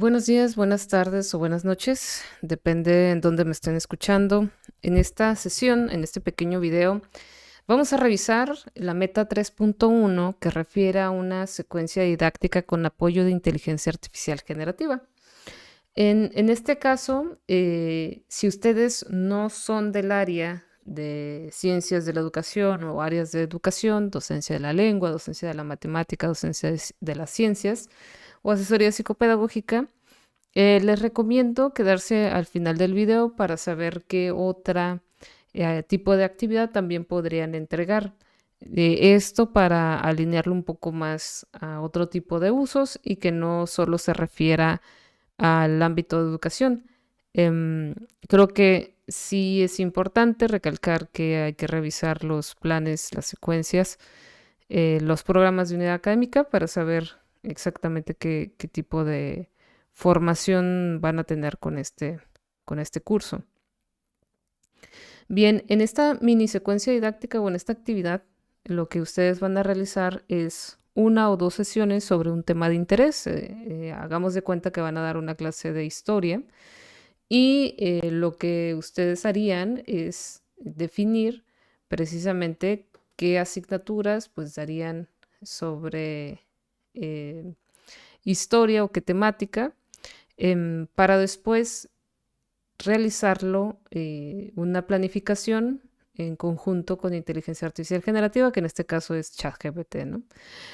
Buenos días, buenas tardes o buenas noches, depende en dónde me estén escuchando. En esta sesión, en este pequeño video, vamos a revisar la meta 3.1 que refiere a una secuencia didáctica con apoyo de inteligencia artificial generativa. En este caso, si ustedes no son del área de ciencias de la educación o áreas de educación, docencia de la lengua, docencia de la matemática, docencia de las ciencias o asesoría psicopedagógica, les recomiendo quedarse al final del video para saber qué otra tipo de actividad también podrían entregar. Esto para alinearlo un poco más a otro tipo de usos y que no solo se refiera al ámbito de educación. Em, Creo que sí es importante recalcar que hay que revisar los planes, las secuencias, los programas de unidad académica para saber exactamente qué tipo de formación van a tener con este curso. Bien, en esta mini secuencia didáctica o en esta actividad, lo que ustedes van a realizar es una o dos sesiones sobre un tema de interés. Hagamos de cuenta que van a dar una clase de historia y lo que ustedes harían es definir precisamente qué asignaturas pues darían sobre eh, historia o qué temática, para después realizarlo una planificación en conjunto con inteligencia artificial generativa, que en este caso es ChatGPT, ¿no?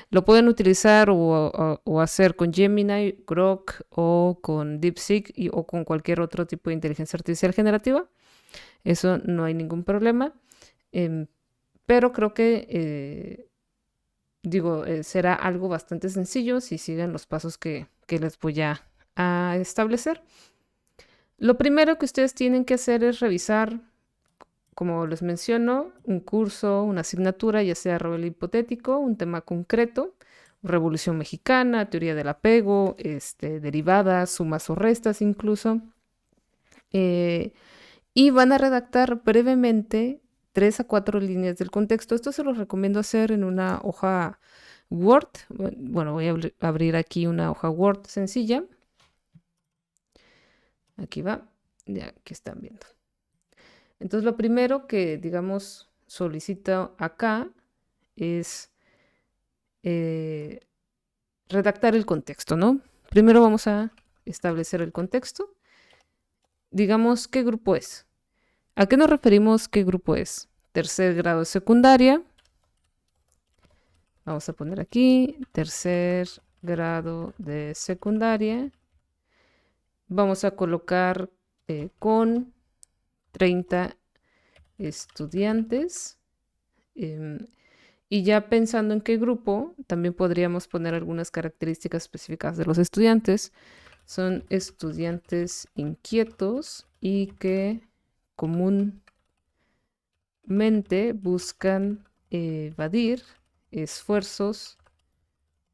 Lo pueden utilizar o hacer con Gemini, Grok o con DeepSeek o con cualquier otro tipo de inteligencia artificial generativa. Eso no hay ningún problema. Em, pero creo que, será algo bastante sencillo si siguen los pasos que les voy a establecer. Lo primero que ustedes tienen que hacer es revisar, como les menciono, un curso, una asignatura, ya sea rol hipotético, un tema concreto, Revolución Mexicana, teoría del apego, derivadas, sumas o restas incluso. eh, y van a redactar brevemente 3 a 4 líneas del contexto. Esto se los recomiendo hacer en una hoja Word. Bueno, voy a abrir aquí una hoja Word sencilla. Aquí va. Ya, aquí están viendo. Entonces, lo primero que, digamos, solicito acá es eh, redactar el contexto, ¿no? Primero vamos a establecer el contexto. Digamos, ¿qué grupo es? ¿A qué nos referimos? ¿Qué grupo es? Tercer grado de secundaria. Vamos a poner aquí, tercer grado de secundaria. Vamos a colocar con 30 estudiantes. em, Y ya pensando en qué grupo, también podríamos poner algunas características específicas de los estudiantes. Son estudiantes inquietos y que comúnmente buscan evadir esfuerzos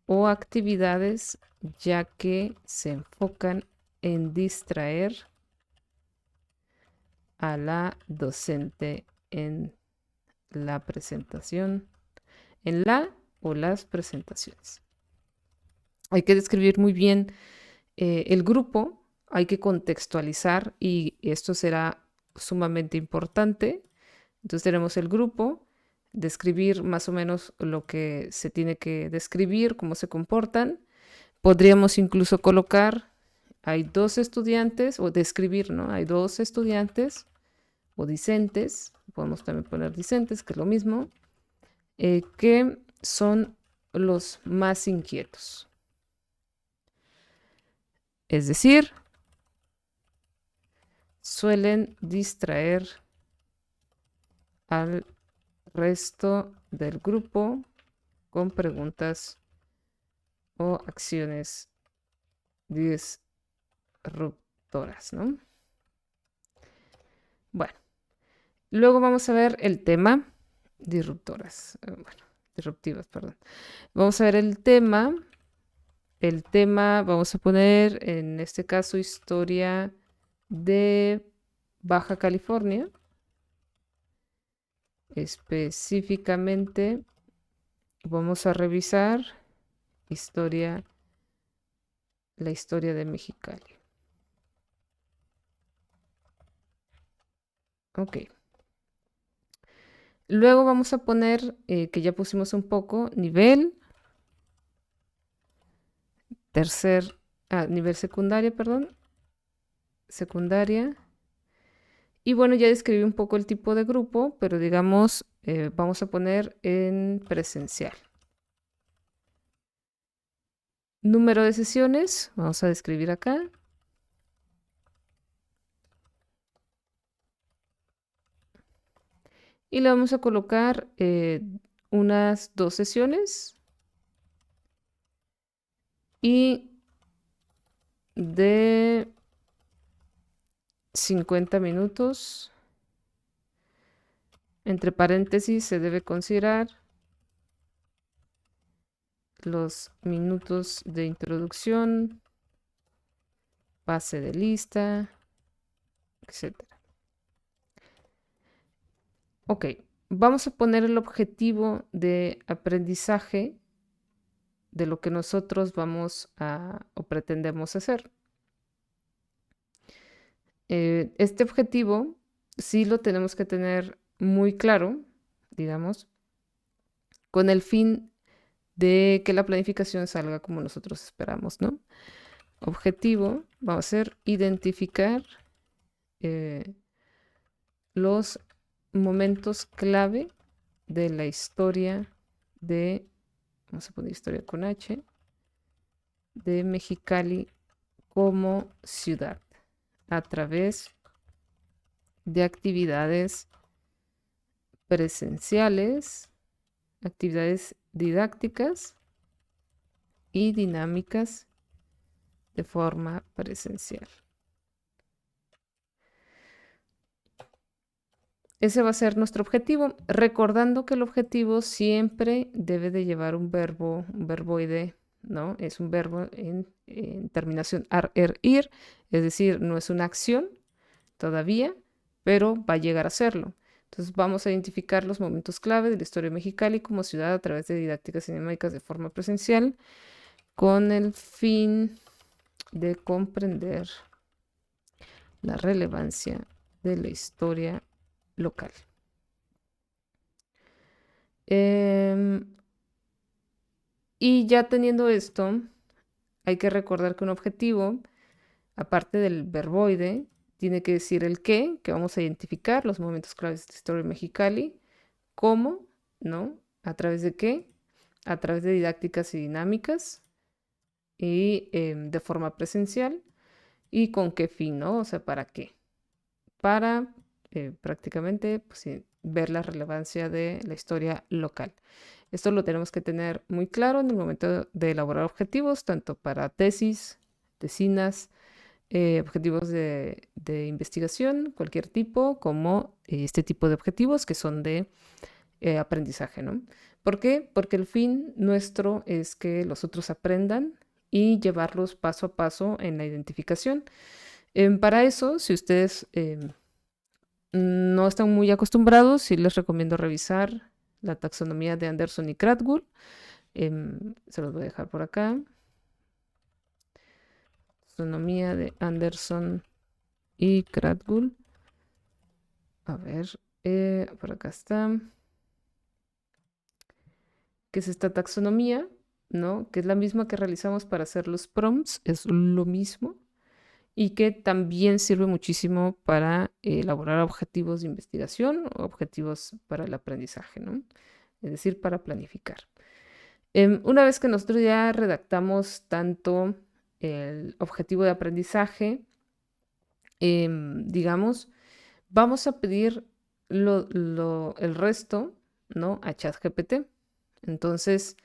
o actividades ya que se enfocan en distraer a la docente en la presentación, en la o las presentaciones. Hay que describir muy bien el grupo, hay que contextualizar y esto será sumamente importante. Entonces tenemos el grupo, describir más o menos lo que se tiene que describir, cómo se comportan. Podríamos incluso colocar, hay dos estudiantes, o describir, ¿no? Hay dos estudiantes o discentes, podemos también poner discentes, que es lo mismo, que son los más inquietos. Es decir, suelen distraer al resto del grupo con preguntas o acciones disruptoras, ¿no? Bueno, luego vamos a ver el tema disruptoras, bueno, disruptivas, perdón. Vamos a ver el tema. El tema, vamos a poner en este caso historia de Baja California. Específicamente vamos a revisar historia la historia de Mexicali. Ok. Luego vamos a poner, que ya pusimos un poco, nivel, nivel secundaria, perdón, secundaria. Y bueno, ya describí un poco el tipo de grupo, pero digamos, vamos a poner en presencial. Número de sesiones, vamos a describir acá. Y le vamos a colocar unas 2 sesiones. Y de 50 minutos. Entre paréntesis se debe considerar los minutos de introducción, pase de lista, etc. Ok, vamos a poner el objetivo de aprendizaje de lo que nosotros vamos a o pretendemos hacer. Este objetivo sí lo tenemos que tener muy claro, digamos, con el fin de que la planificación salga como nosotros esperamos, ¿no? Objetivo va a ser identificar los momentos clave de la historia de, vamos a poner historia con H, de Mexicali como ciudad, a través de actividades presenciales, actividades didácticas y dinámicas de forma presencial. Ese va a ser nuestro objetivo, recordando que el objetivo siempre debe de llevar un verbo, un verboide, ¿no? Es un verbo en terminación ar, er, ir, es decir, no es una acción todavía, pero va a llegar a serlo. Entonces vamos a identificar los momentos clave de la historia de Mexicali como ciudad a través de didácticas cinemáticas de forma presencial, con el fin de comprender la relevancia de la historia local. Y ya teniendo esto, hay que recordar que un objetivo, aparte del verboide, tiene que decir el qué, que vamos a identificar los momentos claves de la historia de Mexicali, cómo, ¿no? ¿A través de qué? A través de didácticas y dinámicas y de forma presencial. ¿Y con qué fin, no? O sea, ¿para qué? Para prácticamente pues, sí, ver la relevancia de la historia local. Esto lo tenemos que tener muy claro en el momento de elaborar objetivos, tanto para tesis, tesinas, objetivos de investigación, cualquier tipo, como este tipo de objetivos que son de aprendizaje, ¿no? ¿Por qué? Porque el fin nuestro es que los otros aprendan y llevarlos paso a paso en la identificación. Para eso, si ustedes no están muy acostumbrados, sí les recomiendo revisar la taxonomía de Anderson y Krathwohl. Se los voy a dejar por acá. Taxonomía de Anderson y Krathwohl. A ver, por acá está. ¿Qué es esta taxonomía? ¿No? Que es la misma que realizamos para hacer los prompts, es lo mismo. Y que también sirve muchísimo para elaborar objetivos de investigación o objetivos para el aprendizaje, ¿no? Es decir, para planificar. Una vez que nosotros ya redactamos tanto el objetivo de aprendizaje, digamos, vamos a pedir el resto, ¿no? A ChatGPT. Entonces,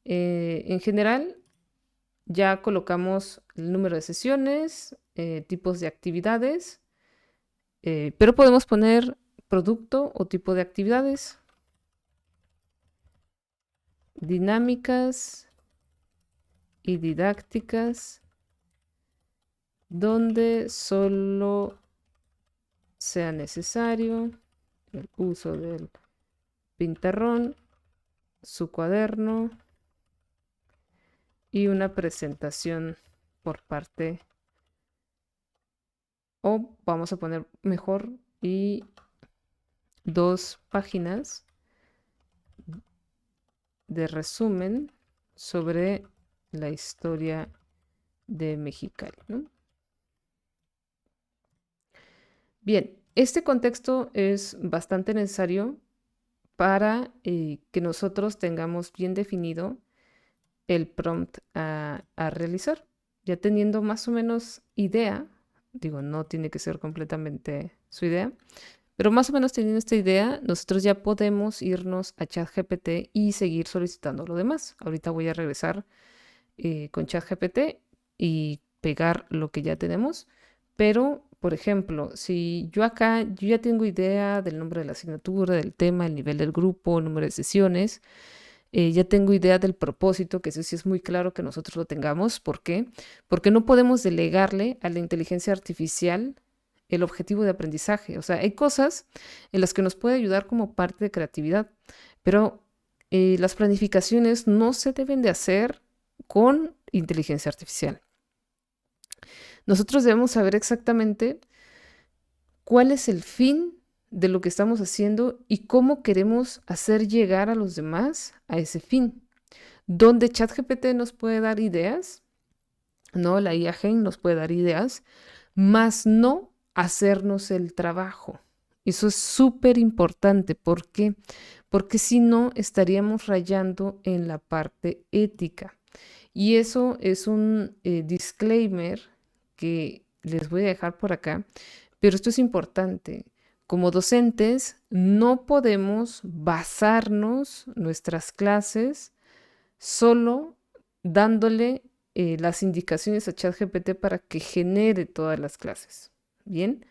en general, ya colocamos el número de sesiones, tipos de actividades, pero podemos poner producto o tipo de actividades, dinámicas y didácticas, donde solo sea necesario el uso del pintarrón, su cuaderno y una presentación por parte, o vamos a poner mejor, y 2 páginas de resumen sobre la historia de Mexicali, ¿no? Bien, este contexto es bastante necesario para que nosotros tengamos bien definido el prompt a realizar. Ya teniendo más o menos idea, digo, no tiene que ser completamente su idea, pero más o menos teniendo esta idea, nosotros ya podemos irnos a ChatGPT y seguir solicitando lo demás. Ahorita voy a regresar con ChatGPT y pegar lo que ya tenemos. Pero, por ejemplo, si yo acá, yo ya tengo idea del nombre de la asignatura, del tema, el nivel del grupo, el número de sesiones, ya tengo idea del propósito, que eso sí es muy claro que nosotros lo tengamos. ¿Por qué? Porque no podemos delegarle a la inteligencia artificial el objetivo de aprendizaje. O sea, hay cosas en las que nos puede ayudar como parte de creatividad, pero las planificaciones no se deben de hacer con inteligencia artificial. Nosotros debemos saber exactamente cuál es el fin de lo que estamos haciendo y cómo queremos hacer llegar a los demás a ese fin. Donde ChatGPT nos puede dar ideas, ¿no? La IA Gen nos puede dar ideas, más no hacernos el trabajo. Eso es súper importante. ¿Por qué? Porque si no, estaríamos rayando en la parte ética. Y eso es un disclaimer que les voy a dejar por acá, pero esto es importante. Como docentes, no podemos basarnos nuestras clases solo dándole las indicaciones a ChatGPT para que genere todas las clases. Bien.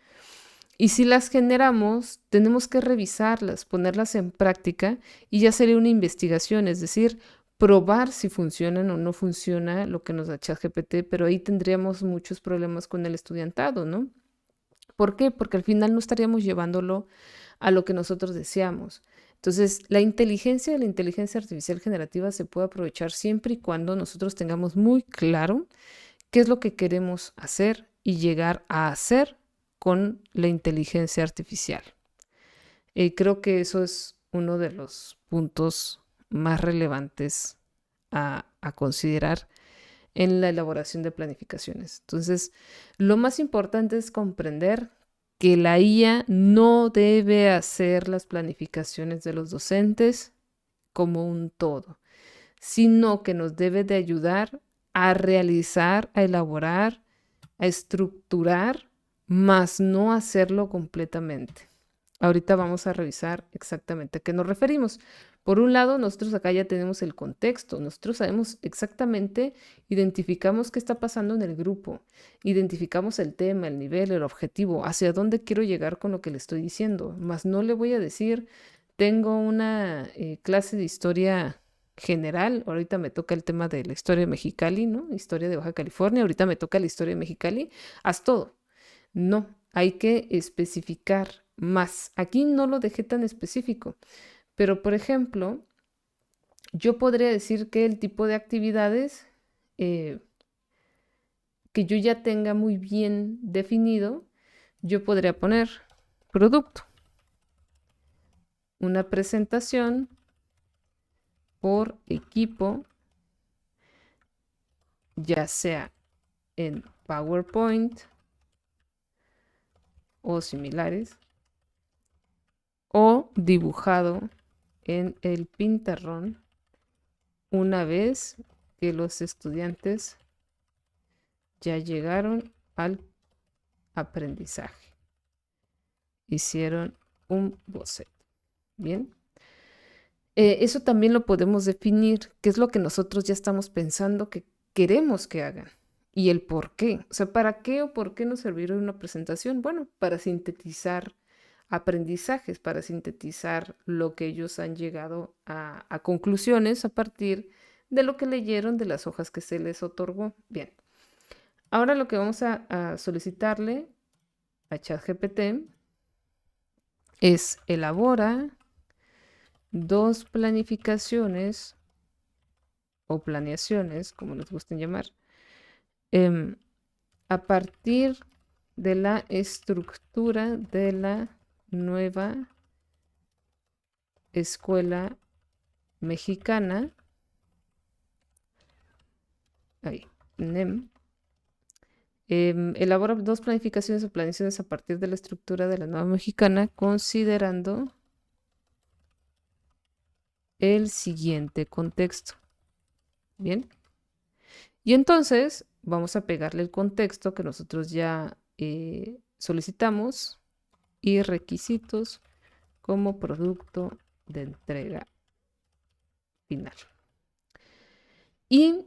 Y si las generamos, tenemos que revisarlas, ponerlas en práctica y ya sería una investigación, es decir, probar si funcionan o no funciona lo que nos da ChatGPT, pero ahí tendríamos muchos problemas con el estudiantado, ¿no? ¿Por qué? Porque al final no estaríamos llevándolo a lo que nosotros deseamos. Entonces, la inteligencia de la inteligencia artificial generativa se puede aprovechar siempre y cuando nosotros tengamos muy claro qué es lo que queremos hacer y llegar a hacer con la inteligencia artificial. Creo que eso es uno de los puntos más relevantes a considerar en la elaboración de planificaciones. Entonces, lo más importante es comprender que la IA no debe hacer las planificaciones de los docentes como un todo, sino que nos debe de ayudar a realizar, a elaborar, a estructurar, más no hacerlo completamente. Ahorita vamos a revisar exactamente a qué nos referimos. Por un lado, nosotros acá ya tenemos el contexto, nosotros sabemos exactamente, identificamos qué está pasando en el grupo, identificamos el tema, el nivel, el objetivo, hacia dónde quiero llegar con lo que le estoy diciendo, más no le voy a decir, tengo una clase de historia general, ahorita me toca el tema de la historia de Mexicali, ¿no? Historia de Baja California, ahorita me toca la historia de Mexicali, haz todo. No, hay que especificar más. Aquí no lo dejé tan específico, pero por ejemplo, yo podría decir que el tipo de actividades eh, que yo ya tenga muy bien definido, yo podría poner producto, una presentación por equipo, ya sea en PowerPoint o similares, o dibujado en el Pintarrón una vez que los estudiantes ya llegaron al aprendizaje. Hicieron un boceto. Bien. Eso también lo podemos definir, qué es lo que nosotros ya estamos pensando que queremos que hagan y el por qué. O sea, ¿para qué o por qué nos sirvió una presentación? Bueno, para sintetizar aprendizajes, para sintetizar lo que ellos han llegado a conclusiones a partir de lo que leyeron de las hojas que se les otorgó. Bien, ahora lo que vamos a solicitarle a ChatGPT es elabora 2 planificaciones o planeaciones, como les gusten llamar, em, a partir de la estructura de la nueva escuela mexicana, ahí, NEM, elabora 2 planificaciones o planeaciones a partir de la estructura de la nueva mexicana, considerando el siguiente contexto. Bien. Y entonces vamos a pegarle el contexto que nosotros ya solicitamos y requisitos como producto de entrega final. Y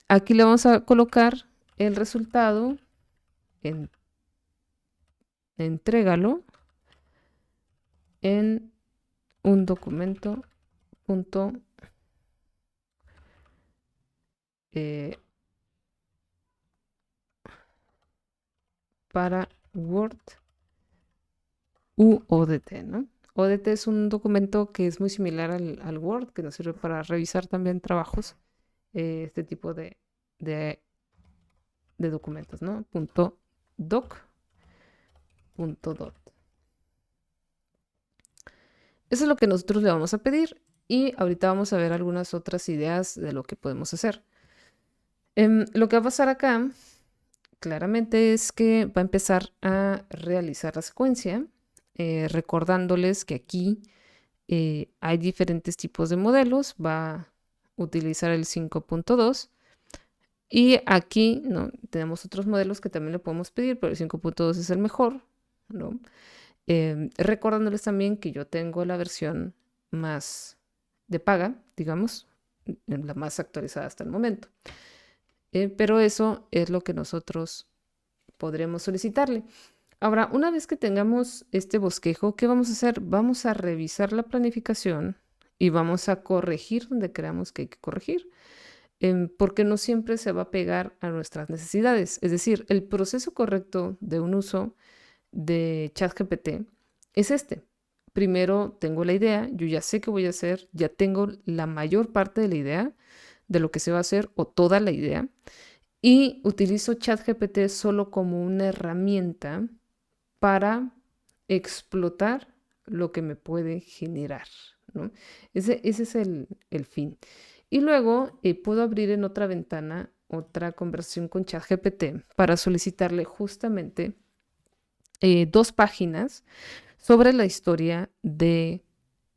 aquí le vamos a colocar el resultado en entrégalo en un documento punto para Word u ODT, ¿no? ODT es un documento que es muy similar al Word, que nos sirve para revisar también trabajos, este tipo de documentos, ¿no? .doc, .dot. Eso es lo que nosotros le vamos a pedir y ahorita vamos a ver algunas otras ideas de lo que podemos hacer. Lo que va a pasar acá claramente es que va a empezar a realizar la secuencia, recordándoles que aquí hay diferentes tipos de modelos. Va a utilizar el 5.2 y aquí no tenemos otros modelos que también le podemos pedir, pero el 5.2 es el mejor, ¿no? Recordándoles también que yo tengo la versión más de paga, digamos, la más actualizada hasta el momento. Pero eso es lo que nosotros podremos solicitarle. Ahora, una vez que tengamos este bosquejo, ¿qué vamos a hacer? Vamos a revisar la planificación y vamos a corregir donde creamos que hay que corregir, porque no siempre se va a pegar a nuestras necesidades. Es decir, el proceso correcto de un uso de ChatGPT es este. Primero tengo la idea, yo ya sé qué voy a hacer, ya tengo la mayor parte de la idea de lo que se va a hacer o toda la idea y utilizo ChatGPT solo como una herramienta para explotar lo que me puede generar, ¿no? Ese es el fin. Y luego puedo abrir en otra ventana otra conversación con ChatGPT para solicitarle justamente 2 páginas sobre la historia de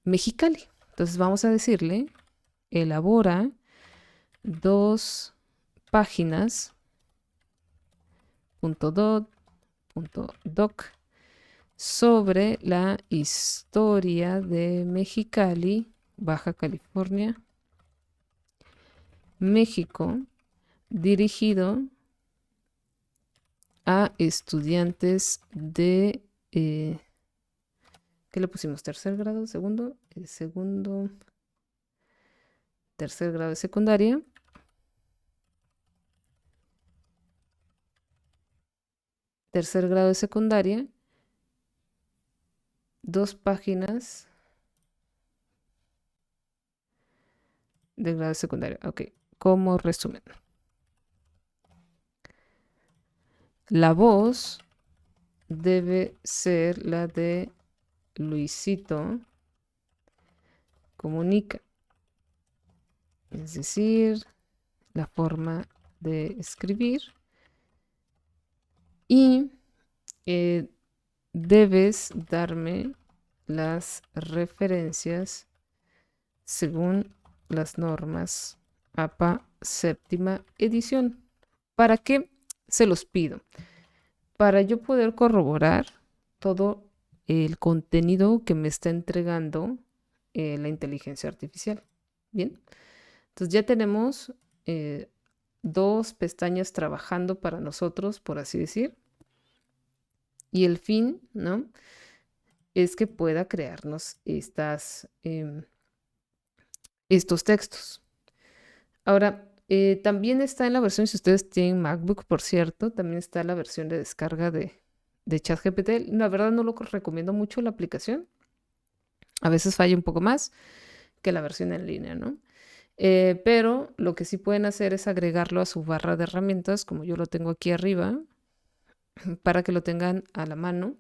Mexicali. Entonces vamos a decirle, elabora 2 páginas, .dot, .doc, sobre la historia de Mexicali, Baja California, México, dirigido a estudiantes de, ¿qué le pusimos? ¿Tercer grado? ¿Segundo? Segundo, tercer grado de secundaria. Tercer grado de secundaria. 2 páginas de grado de secundaria. Ok, como resumen. La voz debe ser la de Luisito Comunica. Es decir, la forma de escribir. Y debes darme las referencias según las normas APA séptima edición. ¿Para qué se los pido? Para yo poder corroborar todo el contenido que me está entregando la inteligencia artificial. Bien, entonces ya tenemos 2 pestañas trabajando para nosotros, por así decir. Y el fin, ¿no? Es que pueda crearnos estos textos. Ahora, también está en la versión, si ustedes tienen MacBook, por cierto, también está la versión de descarga de ChatGPT. La verdad no lo recomiendo mucho la aplicación. A veces falla un poco más que la versión en línea, ¿no? Pero lo que sí pueden hacer es agregarlo a su barra de herramientas, como yo lo tengo aquí arriba, para que lo tengan a la mano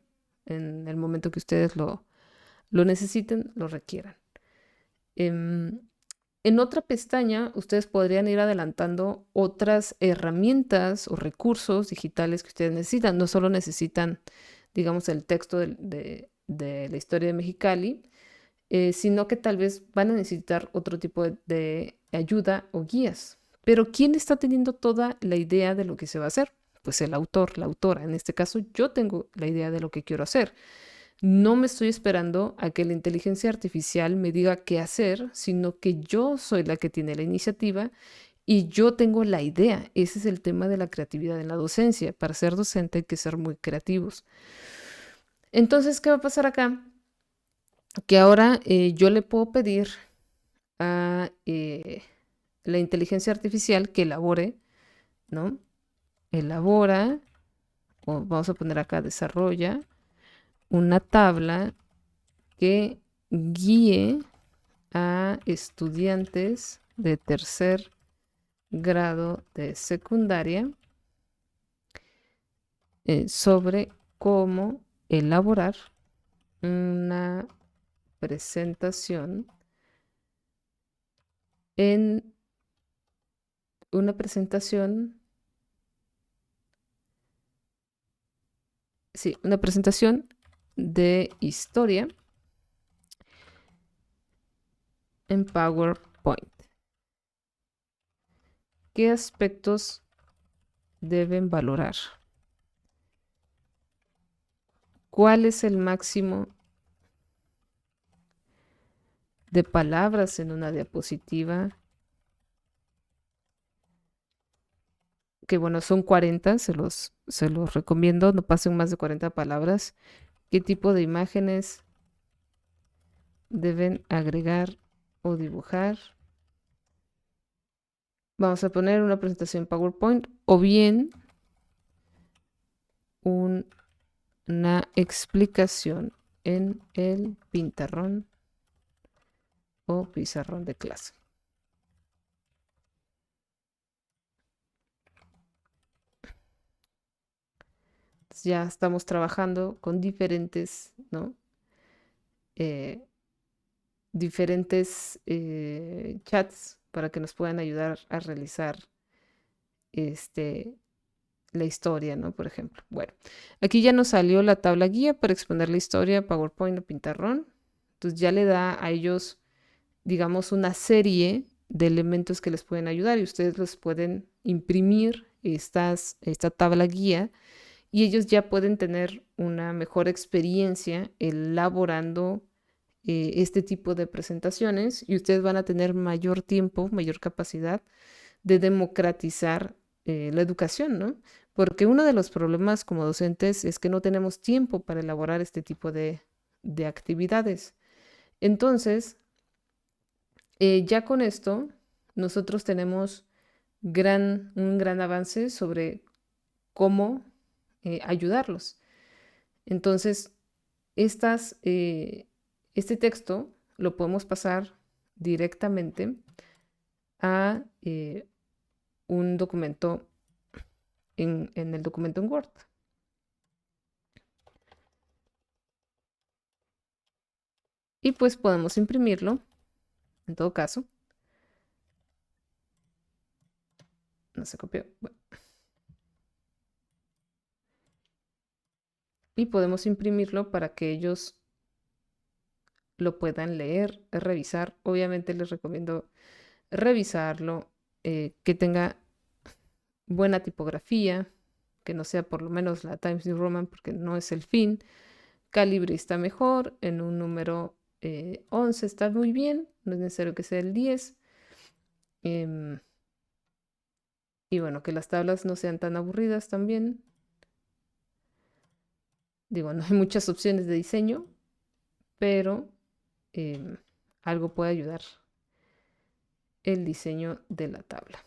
en el momento que ustedes lo necesiten, lo requieran. Em, en otra pestaña, ustedes podrían ir adelantando otras herramientas o recursos digitales que ustedes necesitan. No solo necesitan, digamos, el texto de la historia de Mexicali, sino que tal vez van a necesitar otro tipo de ayuda o guías. Pero ¿quién está teniendo toda la idea de lo que se va a hacer? Pues el autor, la autora. En este caso, yo tengo la idea de lo que quiero hacer. No me estoy esperando a que la inteligencia artificial me diga qué hacer, sino que yo soy la que tiene la iniciativa y yo tengo la idea. Ese es el tema de la creatividad en la docencia. Para ser docente hay que ser muy creativos. Entonces, ¿qué va a pasar acá? Que ahora yo le puedo pedir a la inteligencia artificial que elabore, ¿no? Elabora, o vamos a poner acá, desarrolla una tabla que guíe a estudiantes de tercer grado de secundaria sobre cómo elaborar una presentación en una presentación, sí, una presentación de historia en PowerPoint. ¿Qué aspectos deben valorar? ¿Cuál es el máximo de palabras en una diapositiva? Que bueno, son 40, se los recomiendo, no pasen más de 40 palabras. ¿Qué tipo de imágenes deben agregar o dibujar? Vamos a poner una presentación PowerPoint o bien una explicación en el pintarrón o pizarrón de clase. Ya estamos trabajando con diferentes, ¿no? Eh, diferentes chats para que nos puedan ayudar a realizar este, la historia, ¿no? Por ejemplo. Bueno, aquí ya nos salió la tabla guía para exponer la historia, PowerPoint o Pintarrón. Entonces ya le da a ellos, digamos, una serie de elementos que les pueden ayudar y ustedes los pueden imprimir esta tabla guía y ellos ya pueden tener una mejor experiencia elaborando este tipo de presentaciones y ustedes van a tener mayor tiempo, mayor capacidad de democratizar la educación, ¿no? Porque uno de los problemas como docentes es que no tenemos tiempo para elaborar este tipo de actividades. Entonces, ya con esto, nosotros tenemos un gran avance sobre cómo ayudarlos. Entonces, estas, eh, este texto lo podemos pasar directamente a un documento en el documento en Word. Y pues podemos imprimirlo, en todo caso. No se copió. Bueno, y podemos imprimirlo para que ellos lo puedan leer, revisar. Obviamente les recomiendo revisarlo, que tenga buena tipografía, que no sea por lo menos la Times New Roman, porque no es el fin. Calibre está mejor, en un número 11 está muy bien, no es necesario que sea el 10. Em, y bueno, que las tablas no sean tan aburridas también. Digo, no hay muchas opciones de diseño, pero em, algo puede ayudar el diseño de la tabla.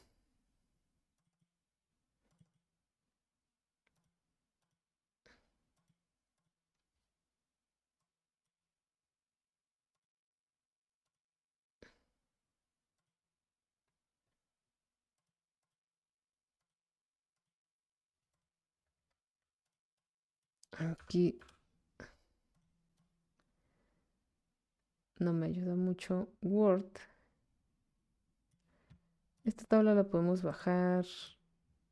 Aquí no me ayuda mucho Word. Esta tabla la podemos bajar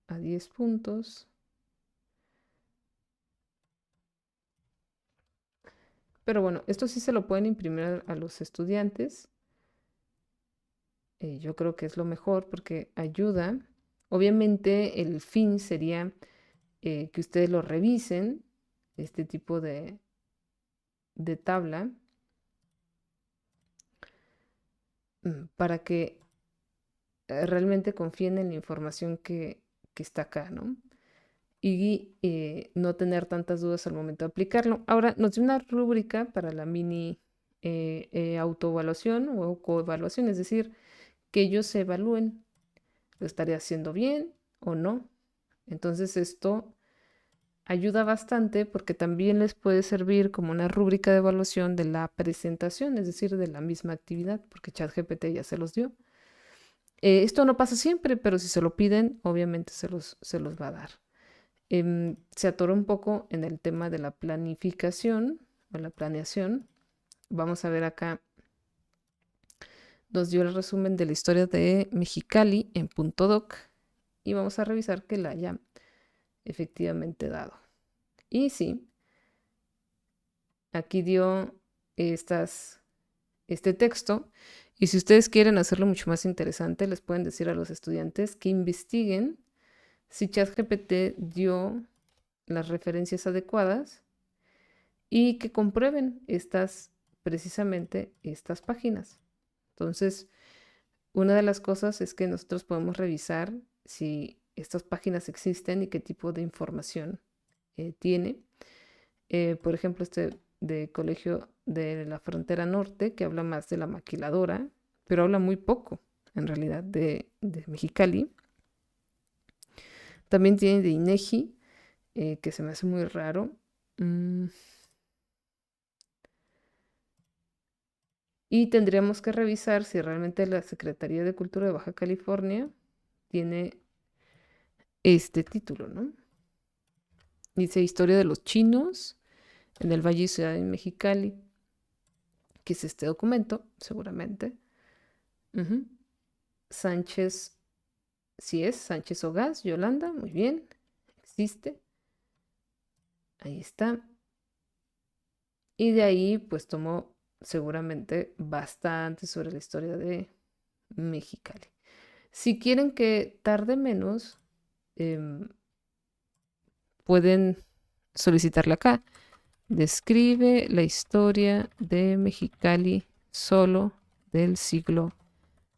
a 10 puntos. Pero bueno, esto sí se lo pueden imprimir a los estudiantes. Yo creo que es lo mejor porque ayuda. Obviamente el fin sería que ustedes lo revisen, este tipo de tabla, para que realmente confíen en la información que está acá, ¿no? Y no tener tantas dudas al momento de aplicarlo. Ahora, nos dio una rúbrica para la mini autoevaluación o coevaluación, es decir, que ellos se evalúen, lo estaré haciendo bien o no. Entonces esto ayuda bastante porque también les puede servir como una rúbrica de evaluación de la presentación, es decir, de la misma actividad, porque ChatGPT ya se los dio. Esto no pasa siempre, pero si se lo piden, obviamente se los va a dar. Se atoró un poco en el tema de la planificación o la planeación. Vamos a ver acá, nos dio el resumen de la historia de Mexicali en punto doc y vamos a revisar que la haya efectivamente dado. Y sí, aquí dio este texto. Y si ustedes quieren hacerlo mucho más interesante, les pueden decir a los estudiantes que investiguen si ChatGPT dio las referencias adecuadas y que comprueben precisamente estas páginas. Entonces, una de las cosas es que nosotros podemos revisar si estas páginas existen y qué tipo de información tiene. Por ejemplo, este de Colegio de la Frontera Norte, que habla más de la maquiladora, pero habla muy poco, en realidad, de Mexicali. También tiene de INEGI, que se me hace muy raro. Y tendríamos que revisar si realmente la Secretaría de Cultura de Baja California tiene este título, ¿no? Dice Historia de los Chinos en el Valle y Ciudad de Mexicali, que es este documento, seguramente. Sánchez, si es Sánchez Ogaz, Yolanda, muy bien, existe. Ahí está. Y de ahí, pues tomó seguramente bastante sobre la historia de Mexicali. Si quieren que tarde menos, pueden solicitarle acá. Describe la historia de Mexicali solo del siglo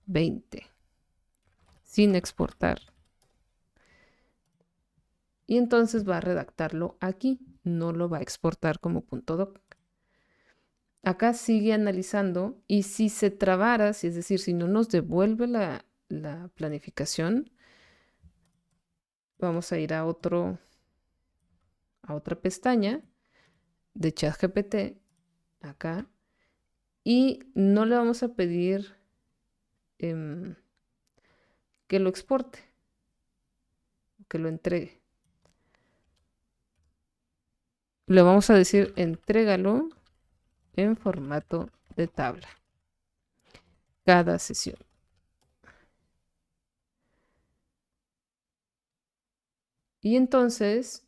XX, sin exportar. Y entonces va a redactarlo aquí, no lo va a exportar como punto doc. Acá sigue analizando y si se trabara, es decir, si no nos devuelve la planificación, vamos a ir a otra pestaña de ChatGPT acá y no le vamos a pedir que lo exporte, que lo entregue. Le vamos a decir entrégalo en formato de tabla cada sesión. Y entonces,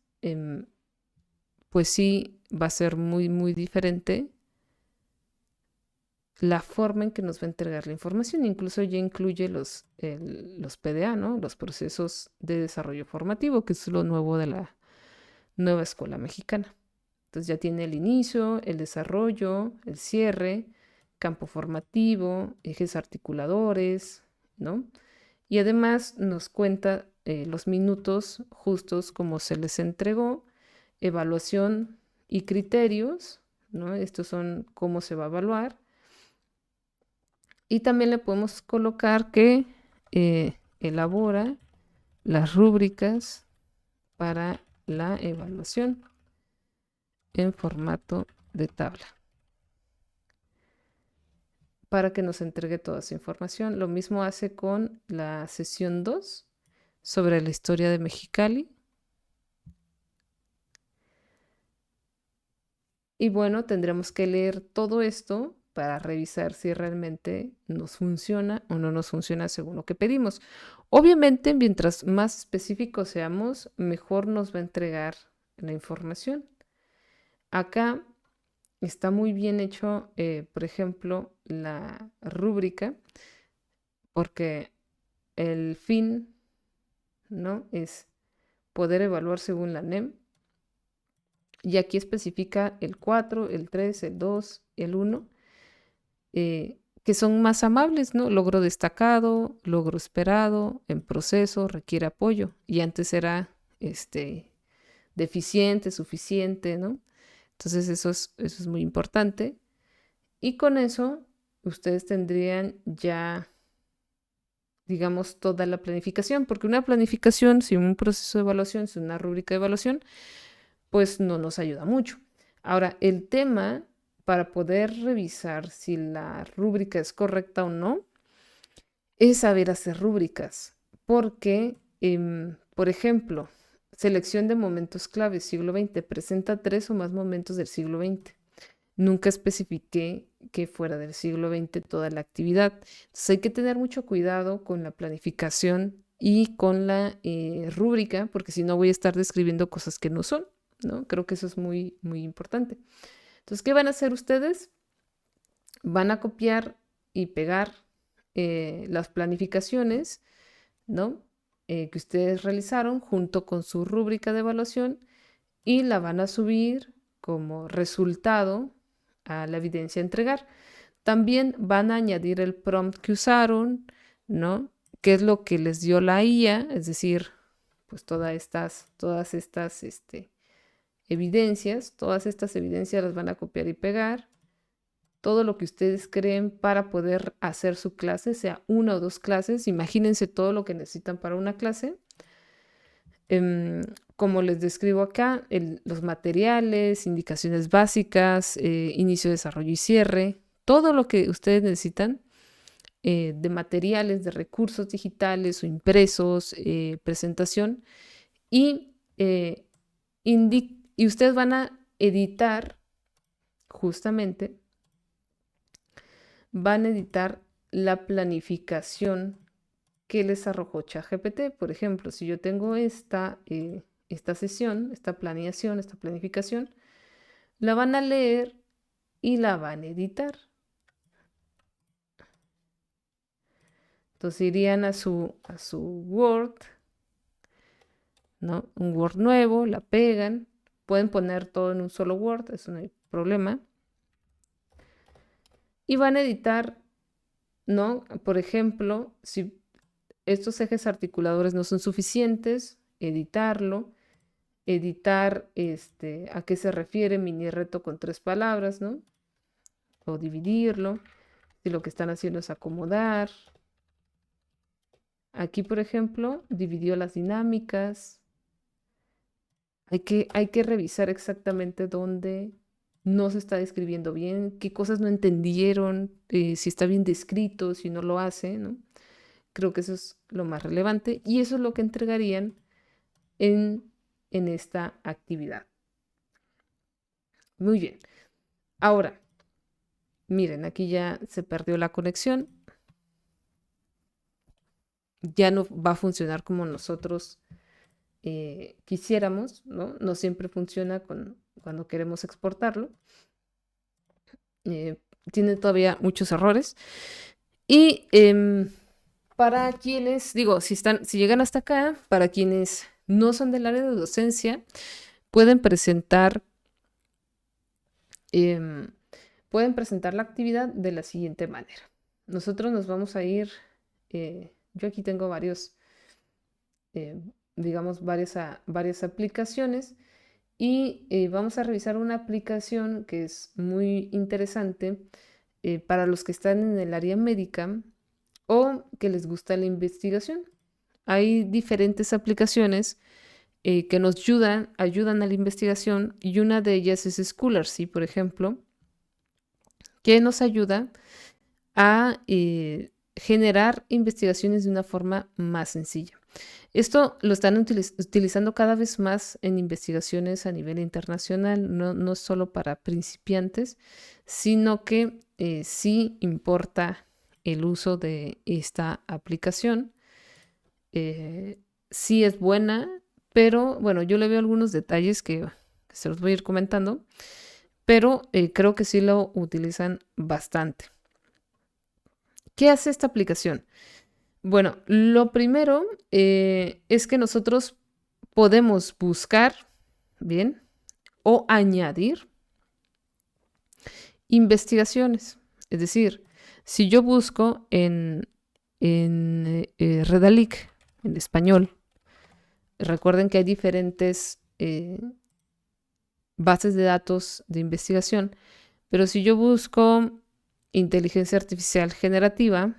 pues sí, va a ser muy, muy diferente la forma en que nos va a entregar la información. Incluso ya incluye los PDA, ¿no? Los procesos de desarrollo formativo, que es lo nuevo de la nueva escuela mexicana. Entonces ya tiene el inicio, el desarrollo, el cierre, campo formativo, ejes articuladores, ¿no? Y además nos cuenta los minutos justos como se les entregó, evaluación y criterios, ¿no? Estos son cómo se va a evaluar. Y también le podemos colocar que elabora las rúbricas para la evaluación en formato de tabla para que nos entregue toda esa información. Lo mismo hace con la sesión 2 sobre la historia de Mexicali. Y bueno, tendremos que leer todo esto para revisar si realmente nos funciona o no nos funciona según lo que pedimos. Obviamente, mientras más específicos seamos, mejor nos va a entregar la información. Acá está muy bien hecho, por ejemplo, la rúbrica, porque el fin, ¿no? Es poder evaluar según la NEM. Y aquí especifica el 4, el 3, el 2, el 1, que son más amables, ¿no? Logro destacado, logro esperado, en proceso, requiere apoyo. Y antes era deficiente, suficiente, ¿no? Entonces eso es muy importante. Y con eso ustedes tendrían ya, digamos, toda la planificación, porque una planificación sin un proceso de evaluación, sin una rúbrica de evaluación, pues no nos ayuda mucho. Ahora, el tema para poder revisar si la rúbrica es correcta o no es saber hacer rúbricas, porque, por ejemplo, selección de momentos clave siglo XX presenta 3 o más momentos del siglo XX. Nunca especifiqué que fuera del siglo XX toda la actividad. Entonces hay que tener mucho cuidado con la planificación y con la rúbrica, porque si no voy a estar describiendo cosas que no son, ¿no? Creo que eso es muy, muy importante. Entonces, ¿qué van a hacer ustedes? Van a copiar y pegar las planificaciones, ¿no? Que ustedes realizaron junto con su rúbrica de evaluación y la van a subir como resultado a la evidencia a entregar. También van a añadir el prompt que usaron, ¿no? ¿Qué es lo que les dio la IA? Es decir, pues todas estas evidencias, todas estas evidencias las van a copiar y pegar. Todo lo que ustedes creen para poder hacer su clase, sea una o dos clases. Imagínense todo lo que necesitan para una clase. Como les describo acá, los materiales, indicaciones básicas, inicio, desarrollo y cierre, todo lo que ustedes necesitan de materiales, de recursos digitales o impresos, presentación, y, y ustedes van a editar, justamente, van a editar la planificación que les arrojó ChatGPT. Por ejemplo, si yo tengo esta sesión, esta planeación, esta planificación, la van a leer y la van a editar. Entonces irían a su Word, ¿no? Un Word nuevo, la pegan, pueden poner todo en un solo Word, eso no hay problema. Y van a editar, ¿no? Por ejemplo, si estos ejes articuladores no son suficientes, editarlo, editar a qué se refiere mini reto con 3 palabras, ¿no? O dividirlo, si lo que están haciendo es acomodar. Aquí, por ejemplo, dividió las dinámicas. Hay que revisar exactamente dónde no se está describiendo bien, qué cosas no entendieron, si está bien descrito, si no lo hace, ¿no? Creo que eso es lo más relevante y eso es lo que entregarían en esta actividad. Muy bien. Ahora, miren, aquí ya se perdió la conexión. Ya no va a funcionar como nosotros quisiéramos, ¿no? No siempre funciona cuando queremos exportarlo. Tiene todavía muchos errores. Y para quienes, digo, si llegan hasta acá, para quienes no son del área de docencia, pueden presentar, em, pueden presentar la actividad de la siguiente manera. Nosotros nos vamos a ir, yo aquí tengo digamos, varias aplicaciones y vamos a revisar una aplicación que es muy interesante para los que están en el área médica o que les gusta la investigación. Hay diferentes aplicaciones que nos ayudan a la investigación y una de ellas es Scholarly, por ejemplo, que nos ayuda a generar investigaciones de una forma más sencilla. Esto lo están utilizando cada vez más en investigaciones a nivel internacional, no es solo para principiantes, sino que sí importa el uso de esta aplicación. Sí es buena, pero bueno, yo le veo algunos detalles que se los voy a ir comentando, pero creo que sí lo utilizan bastante. ¿Qué hace esta aplicación? Bueno, lo primero es que nosotros podemos buscar, ¿bien? O añadir investigaciones. Es decir, si yo busco en Redalic, en español, recuerden que hay diferentes bases de datos de investigación, pero si yo busco inteligencia artificial generativa,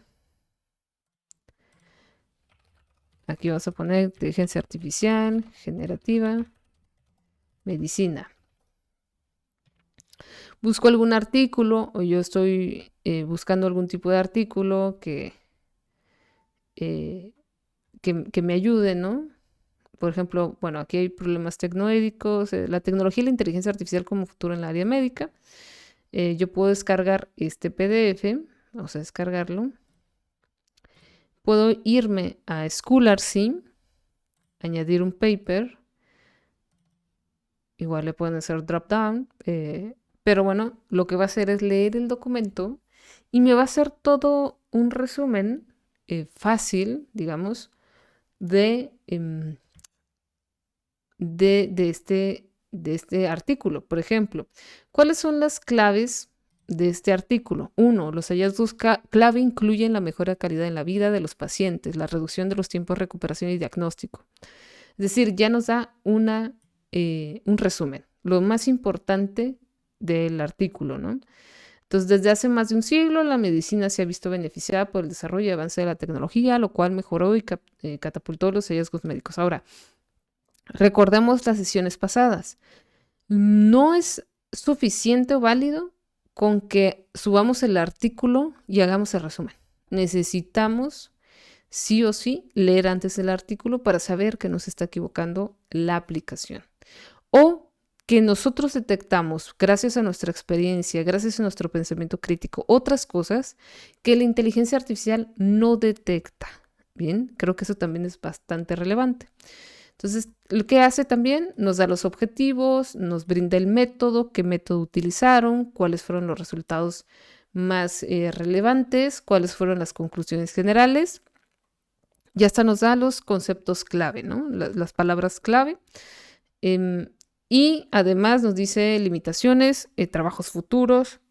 aquí vamos a poner inteligencia artificial generativa, medicina. Busco algún artículo o yo estoy buscando algún tipo de artículo que me ayude, ¿no? Por ejemplo, bueno, aquí hay problemas tecnoédicos, la tecnología y la inteligencia artificial como futuro en la área médica. Yo puedo descargar este PDF, vamos a descargarlo. Puedo irme a Scholarly, añadir un paper. Igual le pueden hacer drop down, pero bueno, lo que va a hacer es leer el documento y me va a hacer todo un resumen fácil, digamos, de, de este artículo. Por ejemplo, ¿cuáles son las claves de este artículo? Uno, los hallazgos clave incluyen la mejora de calidad en la vida de los pacientes, la reducción de los tiempos de recuperación y diagnóstico. Es decir, ya nos da un resumen, lo más importante del artículo, ¿no? Entonces, desde hace más de un siglo, la medicina se ha visto beneficiada por el desarrollo y avance de la tecnología, lo cual mejoró y catapultó los hallazgos médicos. Ahora, recordemos las sesiones pasadas. No es suficiente o válido con que subamos el artículo y hagamos el resumen. Necesitamos sí o sí leer antes el artículo para saber que no se está equivocando la aplicación. O que nosotros detectamos, gracias a nuestra experiencia, gracias a nuestro pensamiento crítico, otras cosas que la inteligencia artificial no detecta. Bien, creo que eso también es bastante relevante. Entonces, lo que hace también nos da los objetivos, nos brinda el método, qué método utilizaron, cuáles fueron los resultados más relevantes, cuáles fueron las conclusiones generales. Ya hasta nos da los conceptos clave, ¿no? Las palabras clave. Y además nos dice limitaciones, trabajos futuros,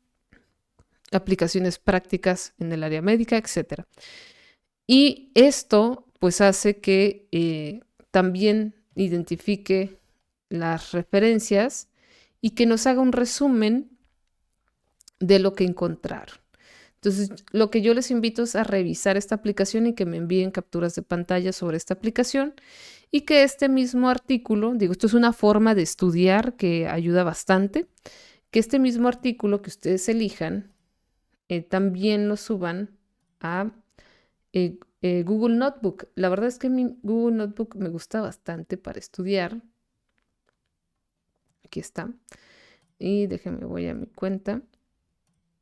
aplicaciones prácticas en el área médica, etc. Y esto pues hace que también identifique las referencias y que nos haga un resumen de lo que encontraron. Entonces, lo que yo les invito es a revisar esta aplicación y que me envíen capturas de pantalla sobre esta aplicación y que este mismo artículo, digo, esto es una forma de estudiar que ayuda bastante, que este mismo artículo que ustedes elijan también lo suban a Google Notebook. La verdad es que mi Google Notebook me gusta bastante para estudiar. Aquí está. Y déjenme, voy a mi cuenta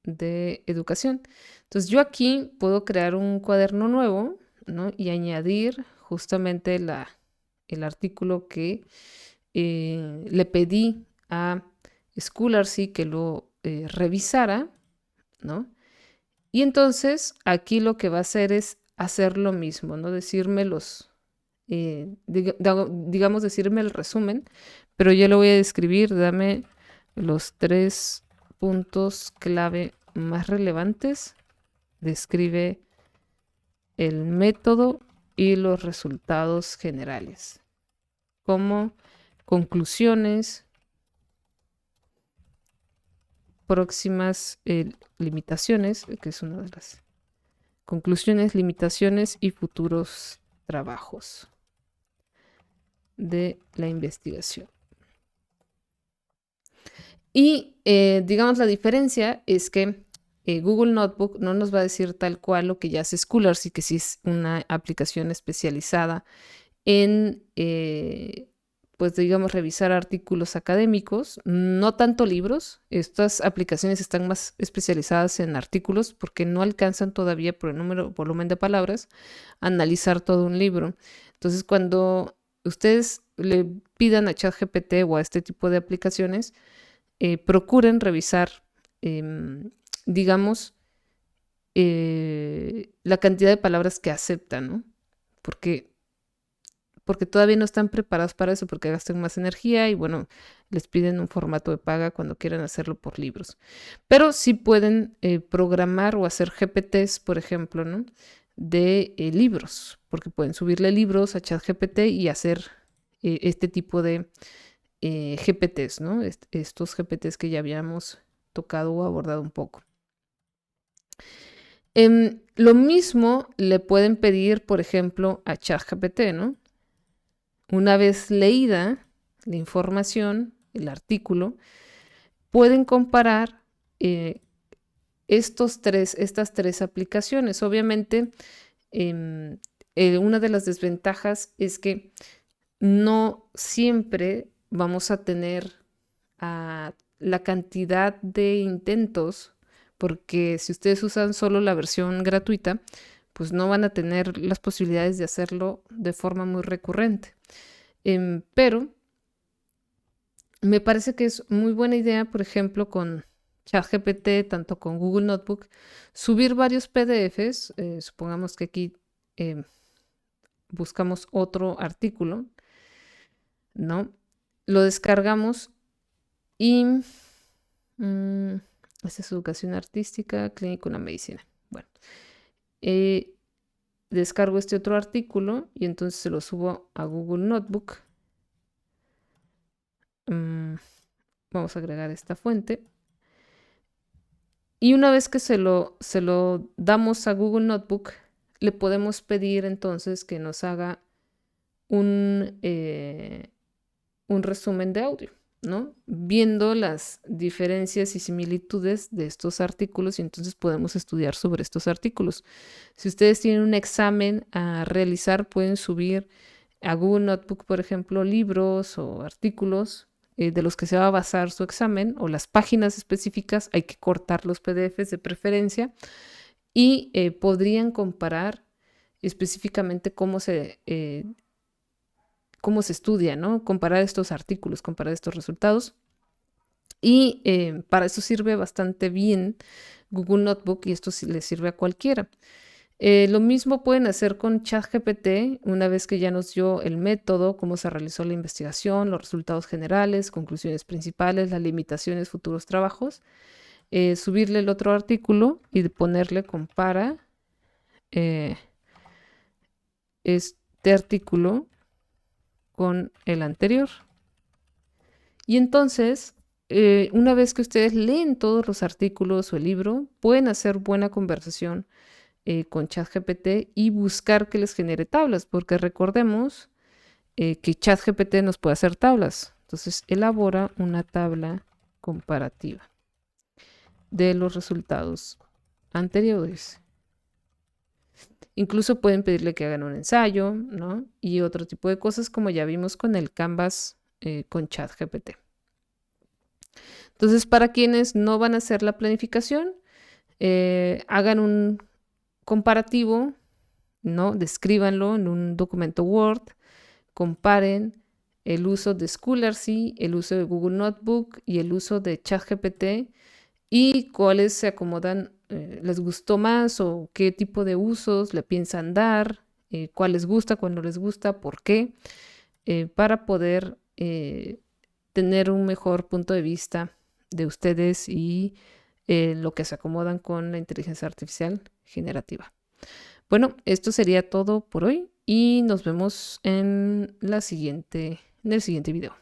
de educación. Entonces yo aquí puedo crear un cuaderno nuevo, ¿no? Y añadir justamente el artículo que le pedí a Scholarly que lo revisara, ¿no? Y entonces aquí lo que va a hacer es hacer lo mismo, ¿no? Decirme digamos, decirme el resumen, pero yo lo voy a describir, dame los 3 puntos clave más relevantes, describe el método y los resultados generales, como conclusiones, próximas limitaciones, que es una de las conclusiones, limitaciones y futuros trabajos de la investigación. Y digamos la diferencia es que Google Notebook no nos va a decir tal cual lo que ya hace Scholarly, que sí es una aplicación especializada en, pues digamos, revisar artículos académicos, no tanto libros. Estas aplicaciones están más especializadas en artículos porque no alcanzan todavía por el volumen de palabras a analizar todo un libro. Entonces, cuando ustedes le pidan a ChatGPT o a este tipo de aplicaciones, procuren revisar, digamos, la cantidad de palabras que aceptan, ¿no? Porque todavía no están preparados para eso, porque gastan más energía y bueno, les piden un formato de paga cuando quieran hacerlo por libros. Pero sí pueden programar o hacer GPTs, por ejemplo, ¿no? De libros, porque pueden subirle libros a ChatGPT y hacer este tipo de GPTs, ¿no? Estos GPTs que ya habíamos tocado o abordado un poco. Lo mismo le pueden pedir, por ejemplo, a ChatGPT, ¿no? Una vez leída la información, el artículo, pueden comparar estas tres aplicaciones. Obviamente, una de las desventajas es que no siempre vamos a tener la cantidad de intentos, porque si ustedes usan solo la versión gratuita, pues no van a tener las posibilidades de hacerlo de forma muy recurrente. Pero me parece que es muy buena idea, por ejemplo, con ChatGPT, tanto con Google Notebook, subir varios PDFs. Supongamos que aquí buscamos otro artículo, ¿no? Lo descargamos y esta es educación artística, clínica, una medicina. Bueno, descargo este otro artículo y entonces se lo subo a Google Notebook. Vamos a agregar esta fuente. Y una vez que se lo damos a Google Notebook, le podemos pedir entonces que nos haga un resumen de audio, ¿no? Viendo las diferencias y similitudes de estos artículos, y entonces podemos estudiar sobre estos artículos. Si ustedes tienen un examen a realizar, pueden subir a Google Notebook, por ejemplo, libros o artículos de los que se va a basar su examen, o las páginas específicas. Hay que cortar los PDFs de preferencia y podrían comparar específicamente cómo se estudia, ¿no? Comparar estos artículos, comparar estos resultados. Y para eso sirve bastante bien Google Notebook, y esto sí le sirve a cualquiera. Lo mismo pueden hacer con ChatGPT, una vez que ya nos dio el método, cómo se realizó la investigación, los resultados generales, conclusiones principales, las limitaciones, futuros trabajos. Subirle el otro artículo y ponerle compara este artículo con el anterior. Y entonces, una vez que ustedes leen todos los artículos o el libro, pueden hacer buena conversación con ChatGPT y buscar que les genere tablas, porque recordemos que ChatGPT nos puede hacer tablas. Entonces, elabora una tabla comparativa de los resultados anteriores. Incluso pueden pedirle que hagan un ensayo, ¿no? Y otro tipo de cosas, como ya vimos con el Canvas con ChatGPT. Entonces, para quienes no van a hacer la planificación, hagan un comparativo, ¿no? Descríbanlo en un documento Word, comparen el uso de Scholarly, el uso de Google Notebook y el uso de ChatGPT, y cuáles se acomodan, les gustó más, o qué tipo de usos le piensan dar, cuál les gusta, cuál no les gusta, por qué, para poder tener un mejor punto de vista de ustedes y lo que se acomodan con la inteligencia artificial generativa. Bueno, esto sería todo por hoy y nos vemos en el siguiente video.